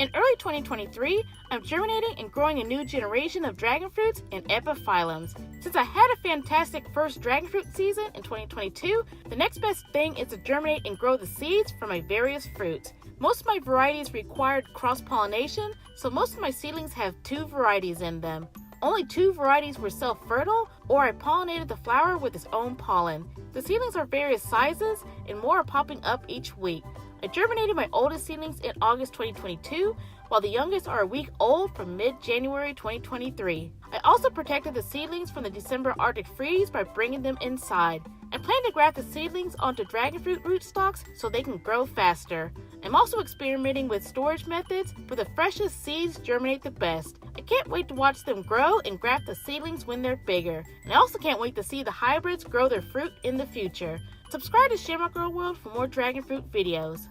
In early 2023, I'm germinating and growing a new generation of dragon fruits and epiphyllums. Since I had a fantastic first dragon fruit season in 2022, the next best thing is to germinate and grow the seeds from my various fruits. Most of my varieties required cross-pollination, so most of my seedlings have 2 varieties in them. Only 2 varieties were self-fertile, or I pollinated the flower with its own pollen. The seedlings are various sizes, and more are popping up each week. I germinated my oldest seedlings in August 2022, while the youngest are a week old from mid-January 2023. I also protected the seedlings from the December Arctic freeze by bringing them inside. I plan to graft the seedlings onto dragon fruit rootstocks so they can grow faster. I'm also experimenting with storage methods where the freshest seeds germinate the best. I can't wait to watch them grow and graft the seedlings when they're bigger. And I also can't wait to see the hybrids grow their fruit in the future. Subscribe to Shamrock Girl World for more dragon fruit videos.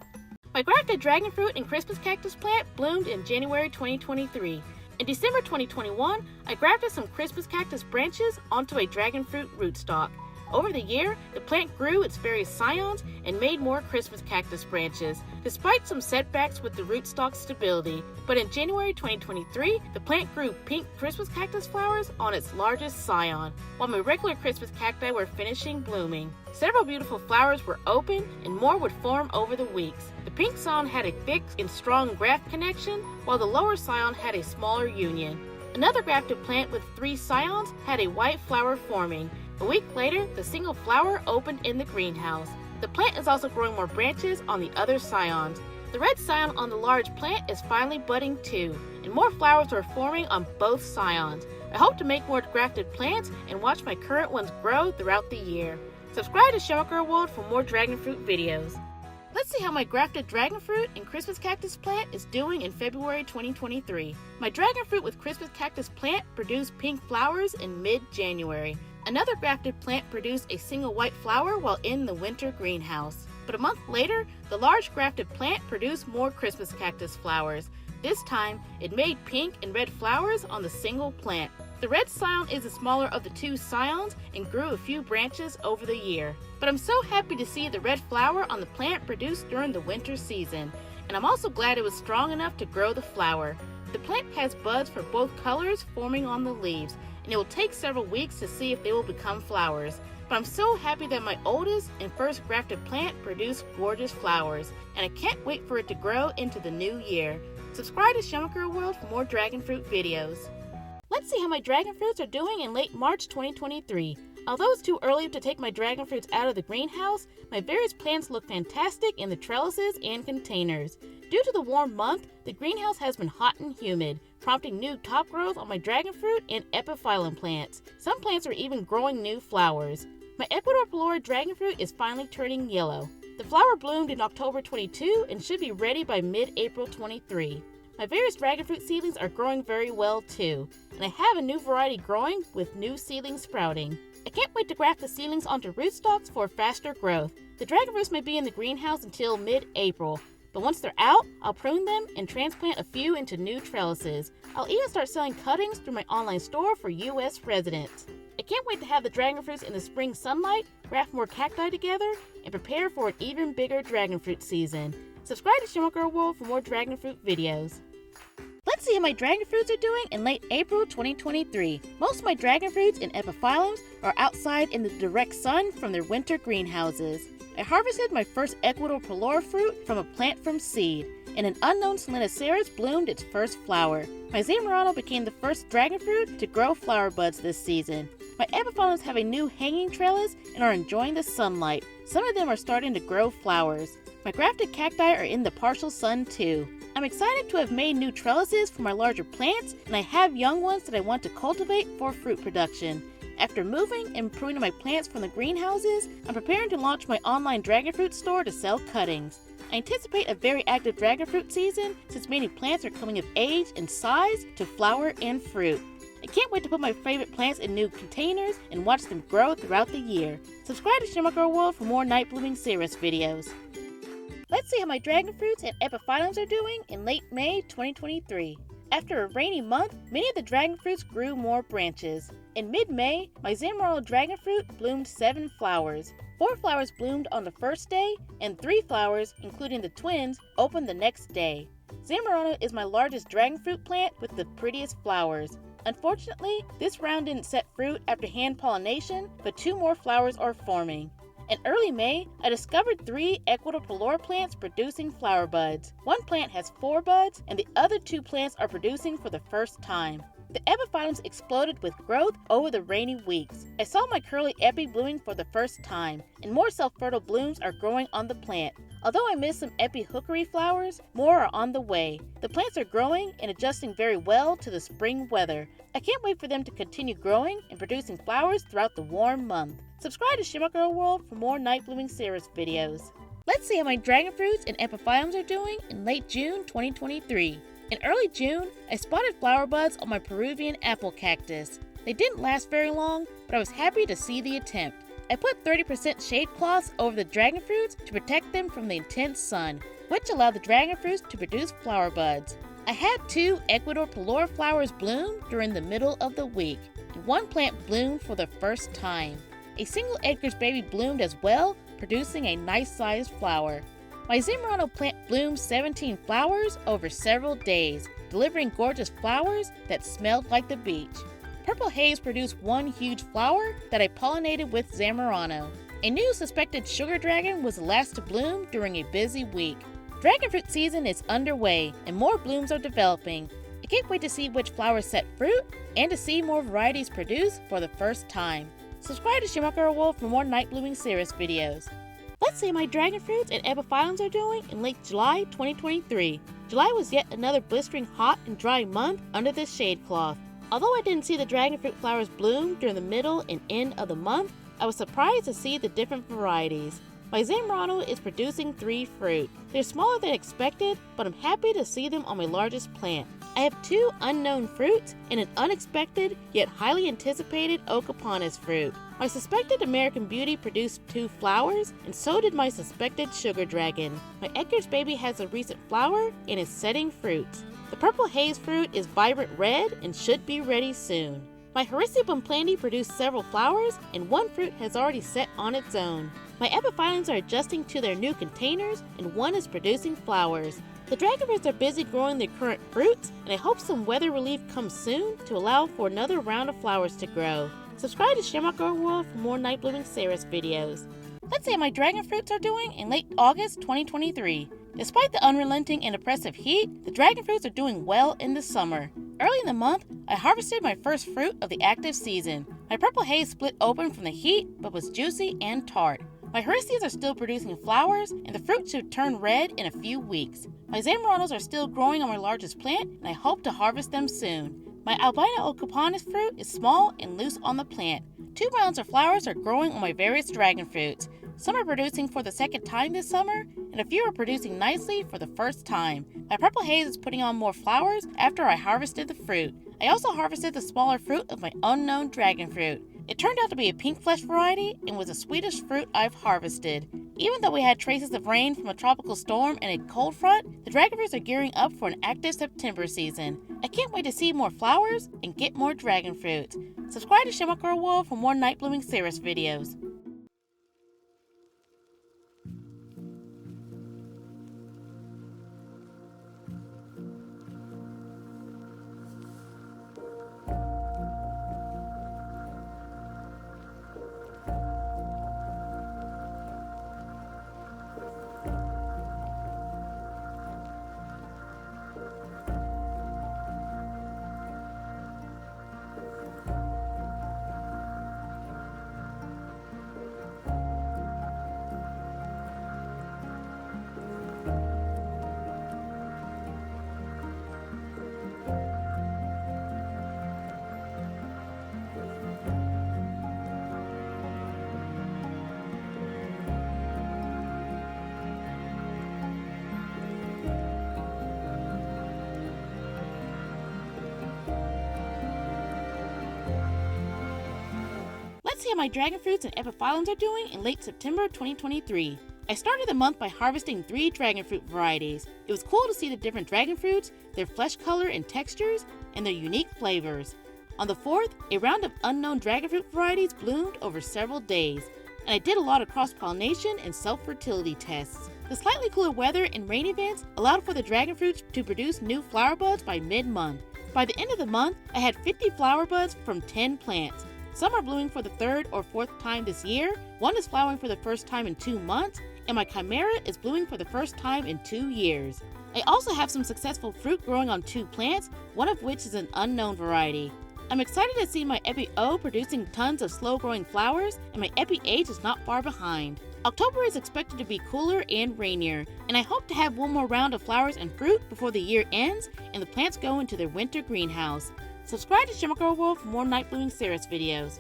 My grafted dragon fruit and Christmas cactus plant bloomed in January 2023. In December 2021, I grafted some Christmas cactus branches onto a dragon fruit rootstock. Over the year, the plant grew its various scions and made more Christmas cactus branches, despite some setbacks with the rootstock stability. But in January 2023, the plant grew pink Christmas cactus flowers on its largest scion, while my regular Christmas cacti were finishing blooming. Several beautiful flowers were open, and more would form over the weeks. The pink scion had a thick and strong graft connection, while the lower scion had a smaller union. Another grafted plant with 3 scions had a white flower forming. A week later, the single flower opened in the greenhouse. The plant is also growing more branches on the other scions. The red scion on the large plant is finally budding too, and more flowers are forming on both scions. I hope to make more grafted plants and watch my current ones grow throughout the year. Subscribe to Shamrock Girl World for more dragon fruit videos. Let's see how my grafted dragon fruit and Christmas cactus plant is doing in February 2023. My dragon fruit with Christmas cactus plant produced pink flowers in mid-January. Another grafted plant produced a single white flower while in the winter greenhouse. But a month later, the large grafted plant produced more Christmas cactus flowers. This time, it made pink and red flowers on the single plant. The red scion is the smaller of the 2 scions and grew a few branches over the year. But I'm so happy to see the red flower on the plant produced during the winter season. And I'm also glad it was strong enough to grow the flower. The plant has buds for both colors forming on the leaves, and it will take several weeks to see if they will become flowers. But I'm so happy that my oldest and first grafted plant produced gorgeous flowers, and I can't wait for it to grow into the new year. Subscribe to Shamrock Girl World for more dragon fruit videos. Let's see how my dragon fruits are doing in late March 2023. Although it's too early to take my dragon fruits out of the greenhouse, my various plants look fantastic in the trellises and containers. Due to the warm month, the greenhouse has been hot and humid, prompting new top growth on my dragon fruit and epiphyllum plants. Some plants are even growing new flowers. My Ecuador Pelora dragon fruit is finally turning yellow. The flower bloomed in October 22 and should be ready by mid-April 23. My various dragon fruit seedlings are growing very well too, and I have a new variety growing with new seedlings sprouting. I can't wait to graft the seedlings onto rootstocks for faster growth. The dragon fruits may be in the greenhouse until mid-April, but once they're out, I'll prune them and transplant a few into new trellises. I'll even start selling cuttings through my online store for U.S. residents. I can't wait to have the dragon fruits in the spring sunlight, graft more cacti together, and prepare for an even bigger dragon fruit season. Subscribe to Shamrock Girl World for more dragon fruit videos. Let's see how my dragon fruits are doing in late April 2023. Most of my dragon fruits and epiphyllums are outside in the direct sun from their winter greenhouses. I harvested my first Ecuador Pelora fruit from a plant from seed, and an unknown Solanaceras bloomed its first flower. My Zamorano became the first dragon fruit to grow flower buds this season. My epiphyllums have a new hanging trellis and are enjoying the sunlight. Some of them are starting to grow flowers. My grafted cacti are in the partial sun too. I'm excited to have made new trellises for my larger plants, and I have young ones that I want to cultivate for fruit production. After moving and pruning my plants from the greenhouses, I'm preparing to launch my online dragon fruit store to sell cuttings. I anticipate a very active dragon fruit season since many plants are coming of age in size to flower and fruit. I can't wait to put my favorite plants in new containers and watch them grow throughout the year. Subscribe to Shamrock Girl World for more night blooming cereus videos. Let's see how my dragon fruits and epiphyllums are doing in late May 2023. After a rainy month, many of the dragon fruits grew more branches. In mid-May, my Zamorano dragon fruit bloomed 7 flowers. 4 flowers bloomed on the first day, and 3 flowers, including the twins, opened the next day. Zamorano is my largest dragon fruit plant with the prettiest flowers. Unfortunately, this round didn't set fruit after hand pollination, but 2 more flowers are forming. In early May, I discovered 3 Ecuador Pelor plants producing flower buds. One plant has 4 buds, and the other 2 plants are producing for the first time. The epiphyllums exploded with growth over the rainy weeks. I saw my curly epi blooming for the first time, and more self-fertile blooms are growing on the plant. Although I missed some epi hookery flowers, more are on the way. The plants are growing and adjusting very well to the spring weather. I can't wait for them to continue growing and producing flowers throughout the warm month. Subscribe to Shimmer Girl World for more night blooming cereus videos. Let's see how my dragon fruits and epiphyllums are doing in late June 2023. In early June, I spotted flower buds on my Peruvian apple cactus. They didn't last very long, but I was happy to see the attempt. I put 30% shade cloths over the dragon fruits to protect them from the intense sun, which allowed the dragon fruits to produce flower buds. I had 2 Ecuador Pelor flowers bloom during the middle of the week, and 1 plant bloomed for the first time. A single Edgar's baby bloomed as well, producing a nice-sized flower. My Zamorano plant bloomed 17 flowers over several days, delivering gorgeous flowers that smelled like the beach. Purple Haze produced 1 huge flower that I pollinated with Zamorano. A new suspected sugar dragon was the last to bloom during a busy week. Dragon fruit season is underway and more blooms are developing. I can't wait to see which flowers set fruit and to see more varieties produced for the first time. Subscribe to Shimmer Girl World for more night blooming cereus videos. Let's see how my dragon fruits and epiphyllums are doing in late July 2023. July was yet another blistering hot and dry month under this shade cloth. Although I didn't see the dragon fruit flowers bloom during the middle and end of the month, I was surprised to see the different varieties. My Zamorano is producing 3 fruit. They're smaller than expected, but I'm happy to see them on my largest plant. I have 2 unknown fruits and an unexpected yet highly anticipated Okapanas fruit. My suspected American Beauty produced 2 flowers, and so did my suspected Sugar Dragon. My Edgar's baby has a recent flower and is setting fruits. The Purple Haze fruit is vibrant red and should be ready soon. My Hericium planty produced several flowers, and 1 fruit has already set on its own. My epiphyllums are adjusting to their new containers, and 1 is producing flowers. The dragon fruits are busy growing their current fruits, and I hope some weather relief comes soon to allow for another round of flowers to grow. Subscribe to Shimmer Girl World for more night blooming cereus videos. Let's see how my dragon fruits are doing in late August 2023. Despite the unrelenting and oppressive heat, the dragon fruits are doing well in the summer. Early in the month, I harvested my first fruit of the active season. My Purple Haze split open from the heat, but was juicy and tart. My Hericiums are still producing flowers, and the fruit should turn red in a few weeks. My Zamoranos are still growing on my largest plant, and I hope to harvest them soon. My albino Okapanas fruit is small and loose on the plant. 2 rounds of flowers are growing on my various dragon fruits. Some are producing for the second time this summer, and a few are producing nicely for the first time. My Purple Haze is putting on more flowers after I harvested the fruit. I also harvested the smaller fruit of my unknown dragon fruit. It turned out to be a pink flesh variety and was the sweetest fruit I've harvested. Even though we had traces of rain from a tropical storm and a cold front, the dragon fruits are gearing up for an active September season. I can't wait to see more flowers and get more dragon fruits. Subscribe to Shimmer Girl World for more night blooming cereus videos. Let's see how my dragon fruits and epiphyllums are doing in late September 2023. I started the month by harvesting 3 dragon fruit varieties. It was cool to see the different dragon fruits, their flesh color and textures, and their unique flavors. On the 4th, a round of unknown dragon fruit varieties bloomed over several days, and I did a lot of cross-pollination and self-fertility tests. The slightly cooler weather and rain events allowed for the dragon fruits to produce new flower buds by mid-month. By the end of the month, I had 50 flower buds from 10 plants. Some are blooming for the third or fourth time this year, one is flowering for the first time in 2 months, and my chimera is blooming for the first time in 2 years. I also have some successful fruit growing on 2 plants, one of which is an unknown variety. I'm excited to see my Epi O producing tons of slow-growing flowers, and my Epi H is not far behind. October is expected to be cooler and rainier, and I hope to have one more round of flowers and fruit before the year ends and the plants go into their winter greenhouse. Subscribe to Shimmer Girl World for more night blooming cereus videos.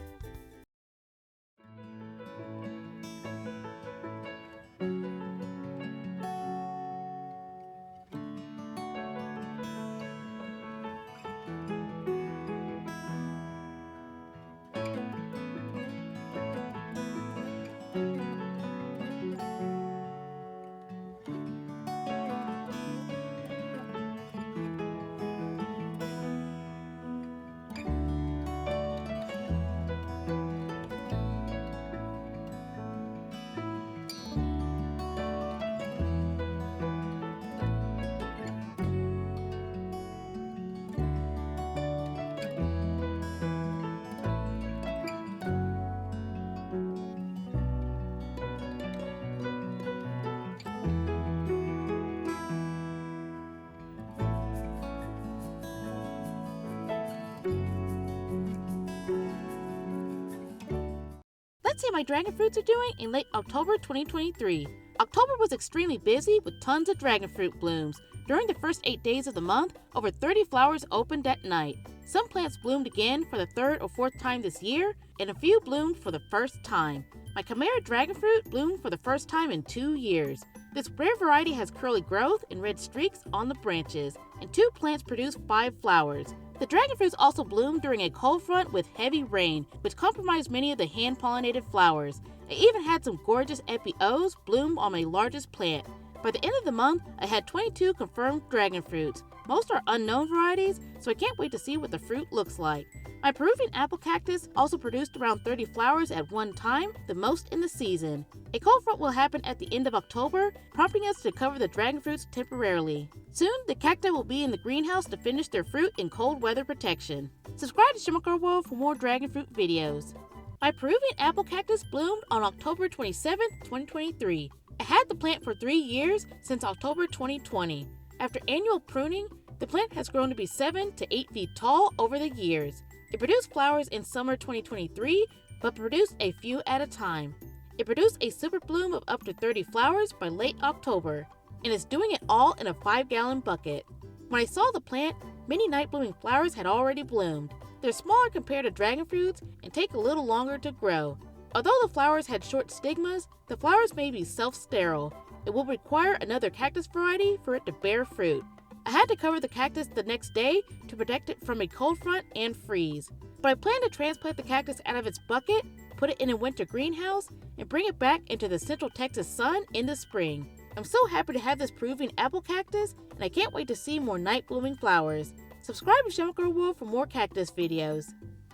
Let's see how my dragon fruits are doing in late October 2023. October was extremely busy with tons of dragon fruit blooms. During the first 8 days of the month, over 30 flowers opened at night. Some plants bloomed again for the third or fourth time this year, and a few bloomed for the first time. My chimera dragon fruit bloomed for the first time in 2 years. This rare variety has curly growth and red streaks on the branches, and 2 plants produce 5 flowers. The dragon fruits also bloomed during a cold front with heavy rain, which compromised many of the hand-pollinated flowers. I even had some gorgeous Epi O's bloom on my largest plant. By the end of the month, I had 22 confirmed dragon fruits. Most are unknown varieties, so I can't wait to see what the fruit looks like. My Peruvian apple cactus also produced around 30 flowers at one time, the most in the season. A cold front will happen at the end of October, prompting us to cover the dragon fruits temporarily. Soon, the cacti will be in the greenhouse to finish their fruit in cold weather protection. Subscribe to Shimmer Girl World for more dragon fruit videos. My Peruvian apple cactus bloomed on October 27, 2023. I had the plant for 3 years since October 2020. After annual pruning, the plant has grown to be 7 to 8 feet tall over the years. It produced flowers in summer 2023, but produced a few at a time. It produced a super bloom of up to 30 flowers by late October, and is doing it all in a 5-gallon bucket. When I saw the plant, many night blooming flowers had already bloomed. They're smaller compared to dragon fruits and take a little longer to grow. Although the flowers had short stigmas, the flowers may be self-sterile. It will require another cactus variety for it to bear fruit. I had to cover the cactus the next day to protect it from a cold front and freeze. But I plan to transplant the cactus out of its bucket, put it in a winter greenhouse, and bring it back into the Central Texas sun in the spring. I'm so happy to have this Peruvian apple cactus, and I can't wait to see more night blooming flowers. Subscribe to Shimmer Girl World for more cactus videos.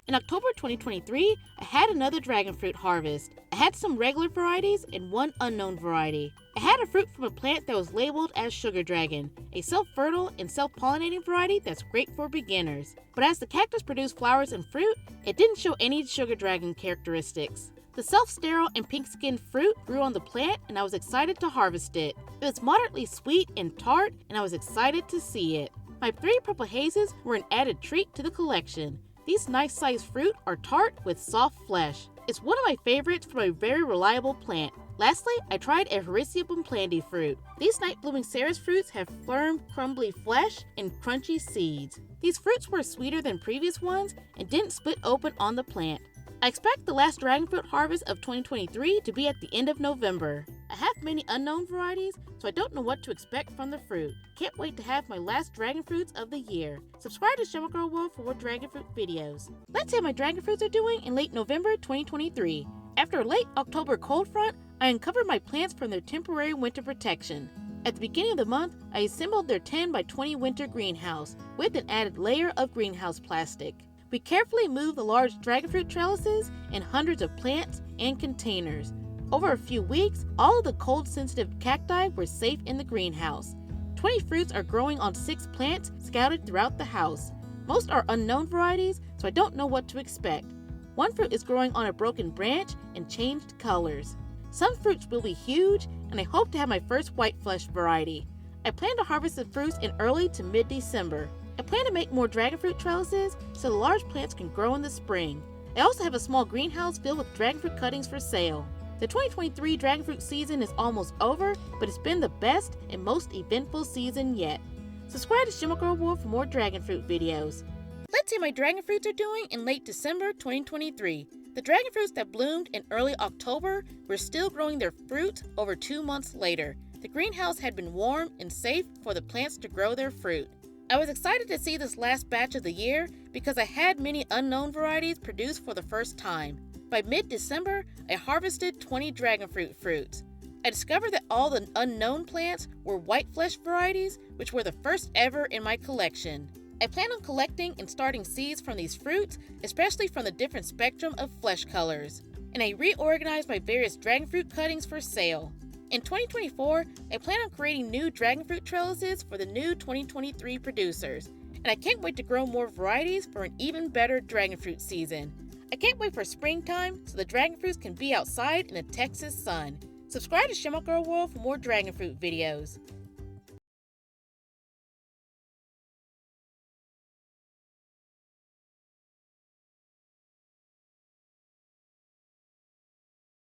In October 2023, I had another dragon fruit harvest. I had some regular varieties and one unknown variety. I had a fruit from a plant that was labeled as sugar dragon, a self-fertile and self-pollinating variety that's great for beginners. But as the cactus produced flowers and fruit, it didn't show any sugar dragon characteristics. The self-sterile and pink-skinned fruit grew on the plant, and I was excited to harvest it. It was moderately sweet and tart, and I was excited to see it. My 3 purple hazes were an added treat to the collection. These nice-sized fruit are tart with soft flesh. It's one of my favorites from a very reliable plant. Lastly, I tried a Hericium plandi fruit. These night-blooming cereus fruits have firm, crumbly flesh and crunchy seeds. These fruits were sweeter than previous ones and didn't split open on the plant. I expect the last dragon fruit harvest of 2023 to be at the end of November. I have many unknown varieties, so I don't know what to expect from the fruit. Can't wait to have my last dragon fruits of the year. Subscribe to Shimmer Girl World for more dragon fruit videos. Let's see how my dragon fruits are doing in late November 2023. After a late October cold front, I uncovered my plants from their temporary winter protection. At the beginning of the month, I assembled their 10 by 20 winter greenhouse with an added layer of greenhouse plastic. We carefully moved the large dragon fruit trellises and hundreds of plants and containers. Over a few weeks, all of the cold-sensitive cacti were safe in the greenhouse. 20 fruits are growing on 6 plants scattered throughout the house. Most are unknown varieties, so I don't know what to expect. One fruit is growing on a broken branch and changed colors. Some fruits will be huge, and I hope to have my first white flesh variety. I plan to harvest the fruits in early to mid-December. I plan to make more dragonfruit trellises so the large plants can grow in the spring. I also have a small greenhouse filled with dragonfruit cuttings for sale. The 2023 dragonfruit season is almost over, but it's been the best and most eventful season yet. Subscribe to Shimmer Girl World for more dragonfruit videos. Let's see how my dragonfruits are doing in late December 2023. The dragonfruits that bloomed in early October were still growing their fruit over 2 months later. The greenhouse had been warm and safe for the plants to grow their fruit. I was excited to see this last batch of the year because I had many unknown varieties produced for the first time. By mid-December, I harvested 20 dragonfruit fruits. I discovered that all the unknown plants were white flesh varieties, which were the first ever in my collection. I plan on collecting and starting seeds from these fruits, especially from the different spectrum of flesh colors. And I reorganized my various dragonfruit cuttings for sale. In 2024, I plan on creating new dragonfruit trellises for the new 2023 producers. And I can't wait to grow more varieties for an even better dragonfruit season. I can't wait for springtime so the dragonfruits can be outside in the Texas sun. Subscribe to Shimmer Girl World for more dragonfruit videos.